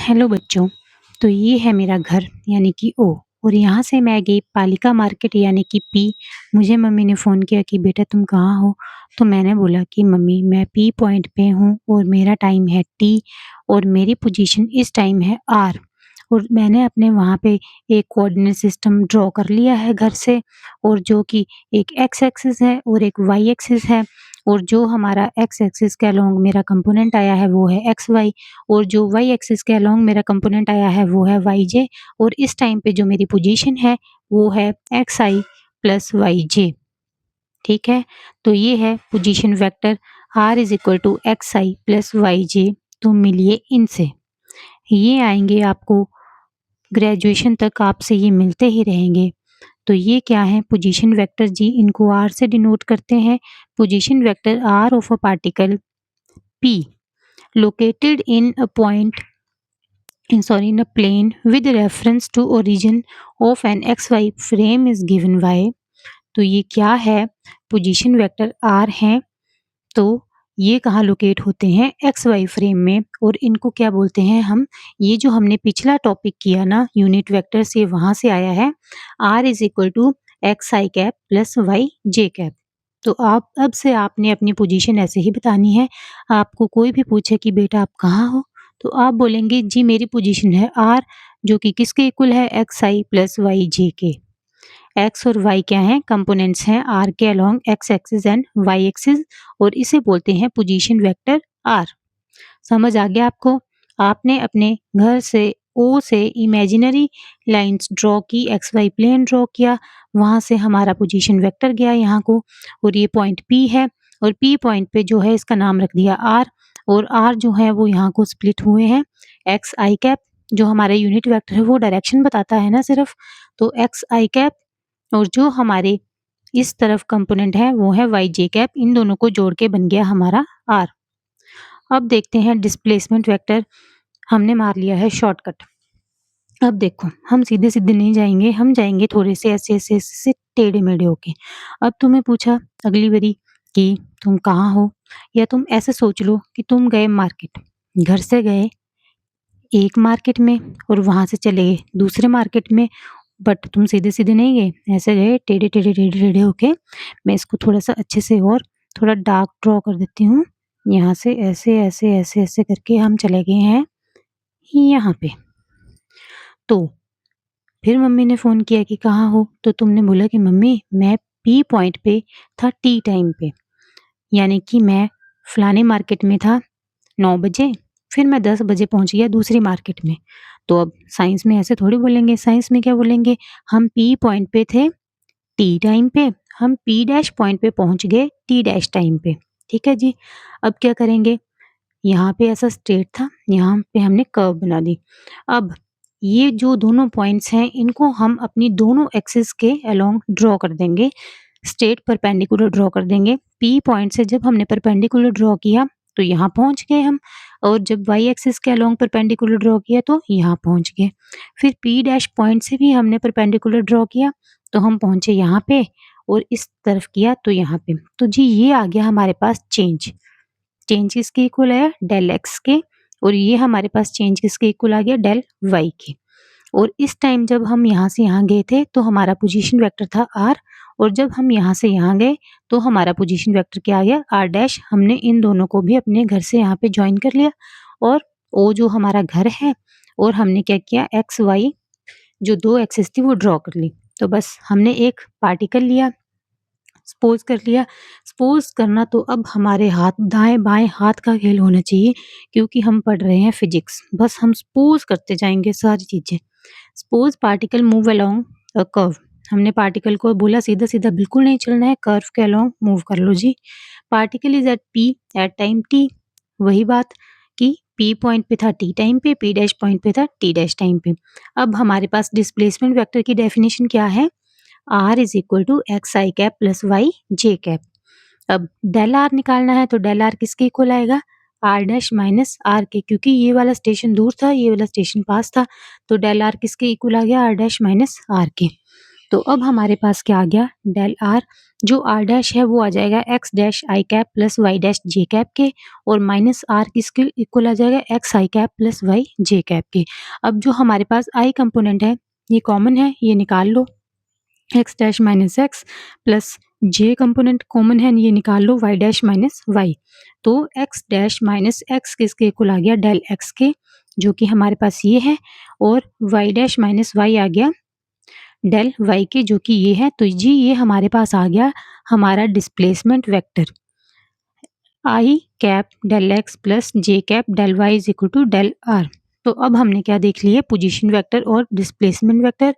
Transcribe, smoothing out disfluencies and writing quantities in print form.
Hello बच्चों। तो ये है मेरा घर यानी कि ओ, और यहाँ से मैं गई पालिका मार्केट यानी कि पी। मुझे मम्मी ने फ़ोन किया कि बेटा तुम कहाँ हो? तो मैंने बोला कि मम्मी मैं पी पॉइंट पे हूँ और मेरा टाइम है टी और मेरी पोजीशन इस टाइम है आर। और मैंने अपने वहाँ पे एक कोऑर्डिनेट सिस्टम ड्रॉ कर लिया है घर से, और जो कि एक एक्स एक्सिस है और एक वाई एक्सिस है। और जो हमारा एक्स एक्सिस के अलोंग मेरा कंपोनेंट आया है वो है एक्स वाई, और जो वाई एक्सिस के अलोंग मेरा कंपोनेंट आया है वो है वाई जे। और इस टाइम पे जो मेरी पोजीशन है वो है X I plus Y J. ठीक है, तो ये है position vector R is equal to X I plus Y J. तो मिलिए इनसे, ये आएंगे आपको ग्रेजुएशन तक, आपसे ये मिलते ही रहेंगे। तो ये क्या है पोजीशन वेक्टर जी, इनको आर से डिनोट करते हैं। Position vector R of a particle P located in a point in a plane with reference to origin of an xy frame is given by। तो ये क्या है, पोजीशन वेक्टर आर है, तो ये कहाँ लोकेट होते हैं, एक्स वाई फ्रेम में। और इनको क्या बोलते हैं हम, ये जो हमने पिछला टॉपिक किया ना यूनिट वेक्टर से, वहाँ से आया है R is equal to X I cap plus Y J cap. तो आप अब से आपने अपनी पोजीशन ऐसे ही बतानी है। आपको कोई भी पूछे कि बेटा आप कहाँ हो, तो आप बोलेंगे जी मेरी पोजीशन है आर, जो कि किसके इक्वल है, एक्स आई प्लस वाई जे के। एक्स और वाई क्या हैं, कंपोनेंट्स हैं आर के along X axis and Y axis, और इसे बोलते हैं पोजीशन वेक्टर आर। समझ आ गया आपको? आपने अपने घर से ओ से इमेजिनरी लाइंस ड्रॉ की, एक्स वाई प्लेन ड्रॉ किया, वहाँ से हमारा पोजीशन वेक्टर गया यहाँ को, और ये पॉइंट पी है, और पी पॉइंट पे जो है इसका नाम रख दिया आर। और आर जो है वो यहाँ को स्प्लिट हुए हैं एक्स आई कैप, जो हमारे यूनिट वेक्टर है वो डायरेक्शन बताता है ना सिर्फ, तो एक्स आई कैप, और जो हमारे इस तरफ कंपोनेंट है वो है वाई जे कैप। इन दोनों को जोड़ के बन गया हमारा आर। अब देखते हैं डिस्प्लेसमेंट वेक्टर, हमने मार लिया है शॉर्टकट। अब देखो हम सीधे सीधे नहीं जाएंगे, हम जाएंगे थोड़े से ऐसे ऐसे ऐसे टेढ़े मेढ़े होके। अब तुम्हें पूछा अगली बारी कि तुम कहाँ हो, या तुम ऐसे सोच लो कि तुम गए मार्केट, घर से गए एक मार्केट में और वहां से चले गए दूसरे मार्केट में, बट तुम सीधे सीधे नहीं गए, ऐसे गए टेढ़े टेढ़े टेढ़े टेढ़े होके। मैं इसको थोड़ा सा अच्छे से और थोड़ा डार्क ड्रॉ कर देती हूँ। यहाँ से ऐसे ऐसे ऐसे ऐसे करके हम चले गए हैं यहाँ पे। तो फिर मम्मी ने फ़ोन किया कि कहाँ हो? तो तुमने बोला कि मम्मी मैं पी पॉइंट पे था टी टाइम पे, यानी कि मैं फलाने मार्केट में था 9 बजे, फिर मैं 10 बजे पहुँच गया दूसरी मार्केट में। तो अब साइंस में ऐसे थोड़ी बोलेंगे, साइंस में क्या बोलेंगे, हम पी पॉइंट पे थे टी टाइम पे, हम पी डैश पॉइंट पे पहुँच गए टी डैश टाइम पे। ठीक है जी? अब क्या करेंगे, यहाँ पे ऐसा स्ट्रेट था, यहाँ पे हमने कर्व बना दी। अब ये जो दोनों पॉइंट्स हैं इनको हम अपनी दोनों एक्सिस के अलोंग ड्रॉ कर देंगे, स्ट्रेट परपेंडिकुलर ड्रॉ कर देंगे। पी पॉइंट से जब हमने परपेंडिकुलर ड्रॉ किया तो यहाँ पहुँच गए हम, और जब वाई एक्सिस के अलोंग परपेंडिकुलर ड्रॉ किया तो यहाँ पहुँच गए। फिर पी डैश पॉइंट से भी हमने परपेंडिकुलर ड्रॉ किया तो हम पहुँचे यहाँ पे, और इस तरफ किया तो यहाँ पे। तो जी ये आ गया हमारे पास चेंज। चेंज किसके इक्वल है, डेल एक्स के, और ये हमारे पास चेंज किसके इक्वल आ गया, डेल वाई के। और इस टाइम जब हम यहाँ से यहाँ गए थे तो हमारा पोजीशन वेक्टर था आर, और जब हम यहाँ से यहाँ गए तो हमारा पोजीशन वेक्टर क्या आ गया, आर डैश। हमने इन दोनों को भी अपने घर से यहाँ पे ज्वाइन कर लिया, और ओ जो हमारा घर है, और हमने क्या किया, एक्स वाई जो दो एक्सिस थी वो ड्रॉ कर ली। तो बस हमने एक पार्टिकल लिया, सपोज कर लिया। सपोज करना तो अब हमारे हाथ दाएं बाएं हाथ का खेल होना चाहिए, क्योंकि हम पढ़ रहे हैं फिजिक्स। बस हम सपोज करते जाएंगे सारी चीजें। Suppose particle move along a curve, हमने पार्टिकल को बोला सीधा सीधा बिल्कुल नहीं चलना है, कर्व के अलोंग मूव कर लो जी। Particle is at P at time T, वही बात कि पी पॉइंट पे था टी टाइम पे, पी डैश पॉइंट पे था टी डैश टाइम पे। अब हमारे पास डिस्प्लेसमेंट वेक्टर की डेफिनेशन क्या है, R is equal to X I cap plus Y J cap. अब डेल आर निकालना है तो डेल आर किसके इक्वल आएगा, आर डैश माइनस आर के, क्योंकि ये वाला स्टेशन दूर था ये वाला स्टेशन पास था, तो डेल आर किसके इक्वल आ गया, आर डैश माइनस आर के। तो अब हमारे पास क्या आ गया डेल आर, जो आर डैश है वो आ जाएगा X dash I cap plus Y dash J cap के, और माइनस आर किसके इक्वल आ जाएगा X I cap plus Y J cap के। अब जो हमारे पास आई कंपोनेंट है ये कॉमन है, ये निकाल लो, X dash minus X plus J component common है, ये निकाल लो वाई डैश माइनस वाई। तो एक्स डैश माइनस एक्स किसके इक्वल आ गया डेल एक्स के, जो कि हमारे पास ये है, और वाई डैश माइनस वाई आ गया डेल वाई के, जो कि ये है। तो जी ये हमारे पास आ गया हमारा displacement vector I cap del X plus J cap del Y is equal to del R. तो अब हमने क्या देख लिया, पोजीशन वेक्टर और डिस्प्लेसमेंट वेक्टर।